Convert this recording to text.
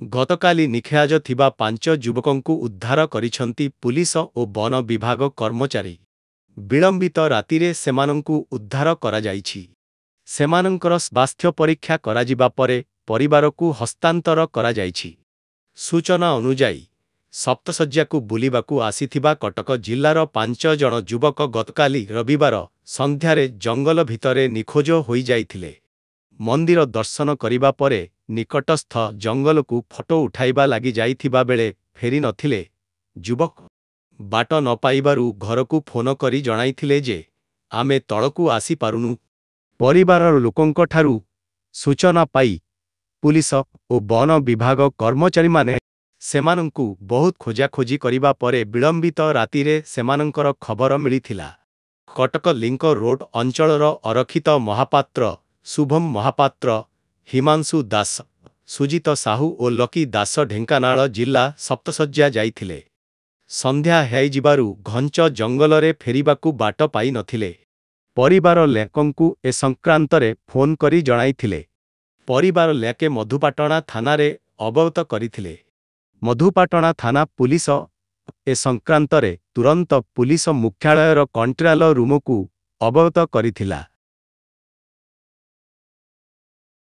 ଗତକାଲି ନିଖୋଜ ଥିବା 5 ଯୁବକଙ୍କୁ ଉଦ୍ଧାର କରିଛନ୍ତି ପୁଲିସ ଓ ବନ ବିଭାଗ କର୍ମଚାରୀ। ବିଳମ୍ବିତ ରାତିରେ ସେମାନଙ୍କୁ ଉଦ୍ଧାର କରାଯାଇଛି। ସେମାନଙ୍କର ସ୍ୱାସ୍ଥ୍ୟ ପରୀକ୍ଷା କରାଯିବା ପରେ ପରିବାରକୁ ହସ୍ତାନ୍ତର କରାଯାଇଛି। ସୂଚନା ଅନୁଯାୟୀ ସପ୍ତଶଯ୍ୟାକୁ ବୁଲିବାକୁ ଆସିଥିବା କଟକ ଜିଲ୍ଲାର 5 ଜଣ ଯୁବକ ଗତକାଲି ରବିବାର ସନ୍ଧ୍ୟାରେ ଜଙ୍ଗଲ ଭିତରେ ନିଖୋଜ ହୋଇଯାଇଥିଲେ। ମନ୍ଦିର ଦର୍ଶନ କରିବା ପରେ ନିକଟସ୍ଥ ଜଙ୍ଗଲକୁ ଫଟୋ ଉଠାଇବା ଲାଗି ଯାଇଥିବା ବେଳେ ଫେରି ନଥିଲେ। ଯୁବକ ବାଟ ନ ପାଇବାରୁ ଘରକୁ ଫୋନ କରି ଜଣାଇଥିଲେ ଯେ ଆମେ ତଳକୁ ଆସିପାରୁନୁ। ପରିବାରର ଲୋକଙ୍କଠାରୁ ସୂଚନା ପାଇ ପୁଲିସ ଓ ବନ ବିଭାଗ କର୍ମଚାରୀମାନେ ସେମାନଙ୍କୁ ବହୁତ ଖୋଜାଖୋଜି କରିବା ପରେ ବିଳମ୍ବିତ ରାତିରେ ସେମାନଙ୍କର ଖବର ମିଳିଥିଲା। କଟକ ଲିଙ୍କ ରୋଡ ଅଞ୍ଚଳର ଅରକ୍ଷିତ ମହାପାତ୍ର, ଶୁଭମ ମହାପାତ୍ର, ହିମାଂଶୁ ଦାସ, ସୁଜିତ ସାହୁ ଓ ଲକି ଦାସ ଢେଙ୍କାନାଳ ଜିଲ୍ଲା ସପ୍ତଶଯ୍ୟା ଯାଇଥିଲେ। ସନ୍ଧ୍ୟା ହୋଇଯିବାରୁ ଘଞ୍ଚ ଜଙ୍ଗଲରେ ଫେରିବାକୁ ବାଟ ପାଇନଥିଲେ। ପରିବାର ଲୋକଙ୍କୁ ଏ ସଂକ୍ରାନ୍ତରେ ଫୋନ କରି ଜଣାଇଥିଲେ। ପରିବାର ଲୋକେ ମଧୁପାଟଣା ଥାନାରେ ଅବଗତ କରିଥିଲେ। ମଧୁପାଟଣା ଥାନା ପୁଲିସ ଏ ସଂକ୍ରାନ୍ତରେ ତୁରନ୍ତ ପୁଲିସ ମୁଖ୍ୟାଳୟର କଣ୍ଟ୍ରୋଲ ରୁମକୁ ଅବଗତ କରିଥିଲା।